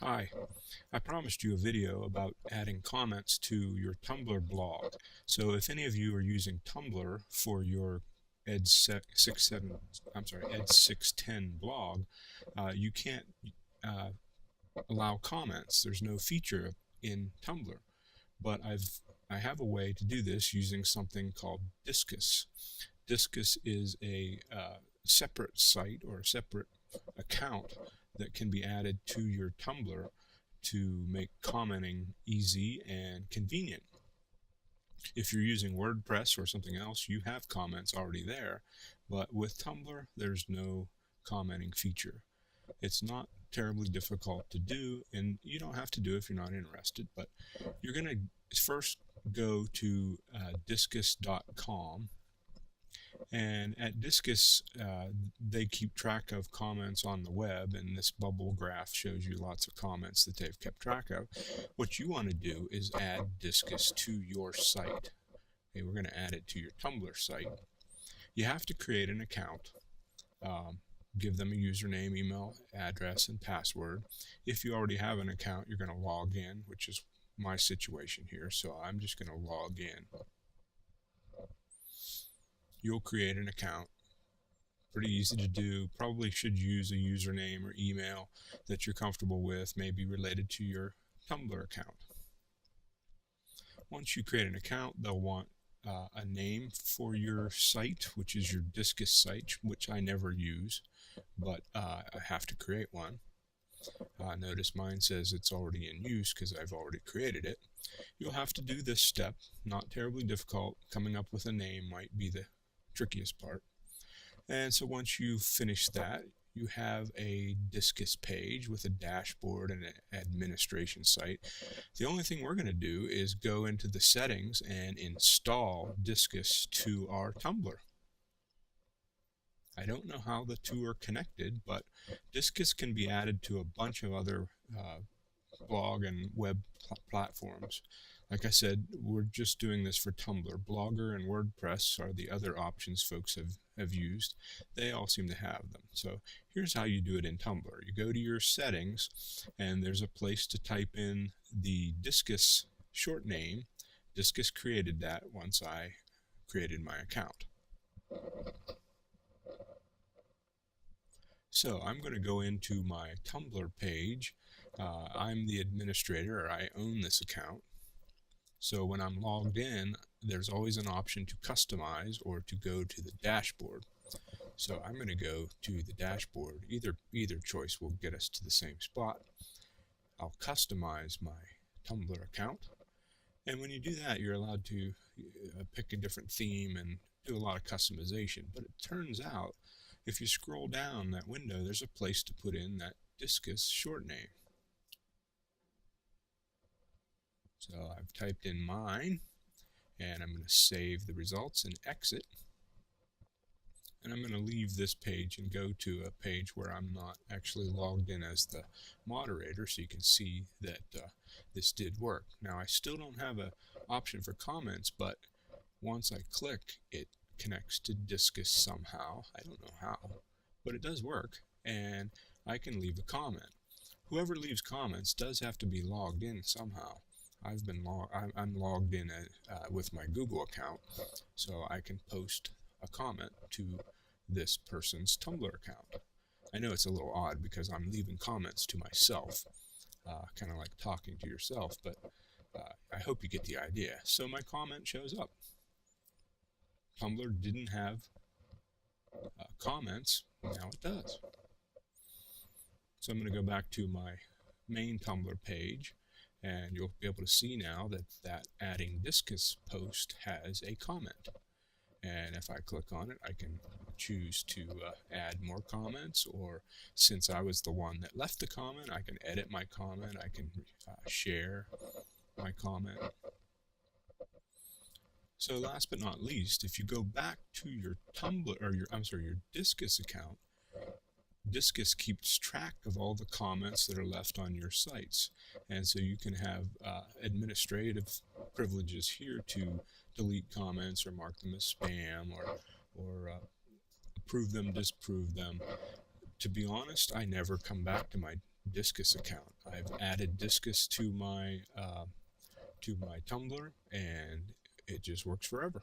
Hi, I promised you a video about adding comments to your Tumblr blog. So if any of you are using Tumblr for your Ed 67, I'm sorry, Ed 610 blog, you can't uh, allow comments. There's no feature in Tumblr, but I have a way to do this using something called Disqus. Disqus is a separate site or a separate account that can be added to your Tumblr to make commenting easy and convenient. If you're using WordPress or something else, you have comments already there, but with Tumblr, there's no commenting feature. It's not terribly difficult to do, and you don't have to do it if you're not interested, but you're going to first go to disqus.com. And at Disqus, they keep track of comments on the web, and this bubble graph shows you lots of comments that they've kept track of. What you want to do is add Disqus to your site. Okay, we're going to add it to your Tumblr site. You have to create an account. Give them a username, email, address, and password. If you already have an account, you're going to log in, which is my situation here, so I'm just going to log in. You'll create an account. Pretty easy to do. Probably should use a username or email that you're comfortable with, maybe related to your Tumblr account. Once you create an account, they'll want a name for your site, which is your Disqus site, which I never use, but I have to create one. Notice mine says it's already in use because I've already created it. You'll have to do this step, not terribly difficult. Coming up with a name might be the trickiest part. And so once you've finished that, you have a Disqus page with a dashboard and an administration site. The only thing we're going to do is go into the settings and install Disqus to our Tumblr. I don't know how the two are connected, but Disqus can be added to a bunch of other blog and web platforms. Like I said, we're just doing this for Tumblr. Blogger and WordPress are the other options folks have used. They all seem to have them. So here's how you do it in Tumblr. You go to your settings, and there's a place to type in the Disqus short name. Disqus created that once I created my account. So I'm going to go into my Tumblr page. I'm the administrator, or I own this account. So when I'm logged in, there's always an option to customize or to go to the dashboard. So I'm going to go to the dashboard. Either choice will get us to the same spot. I'll customize my Tumblr account. And when you do that, you're allowed to pick a different theme and do a lot of customization. But it turns out, if you scroll down that window, there's a place to put in that Disqus short name. So I've typed in mine, and I'm going to save the results and exit. And I'm going to leave this page and go to a page where I'm not actually logged in as the moderator, so you can see that this did work. Now I still don't have an option for comments, but once I click, it connects to Disqus somehow. I don't know how, but it does work, and I can leave a comment. Whoever leaves comments does have to be logged in somehow. I'm logged in with my Google account, so I can post a comment to this person's Tumblr account. I know it's a little odd because I'm leaving comments to myself, kind of like talking to yourself, but I hope you get the idea. So my comment shows up. Tumblr didn't have comments, now it does. So I'm going to go back to my main Tumblr page, and you'll be able to see now that adding Disqus post has a comment. And if I click on it, I can choose to add more comments, or since I was the one that left the comment, I can edit my comment, I can share my comment. So last but not least, if you go back to your Tumblr, or your Disqus account, Disqus keeps track of all the comments that are left on your sites, and so you can have administrative privileges here to delete comments or mark them as spam or approve them, disapprove them. To be honest, I never come back to my Disqus account. I've added Disqus to my Tumblr, and it just works forever.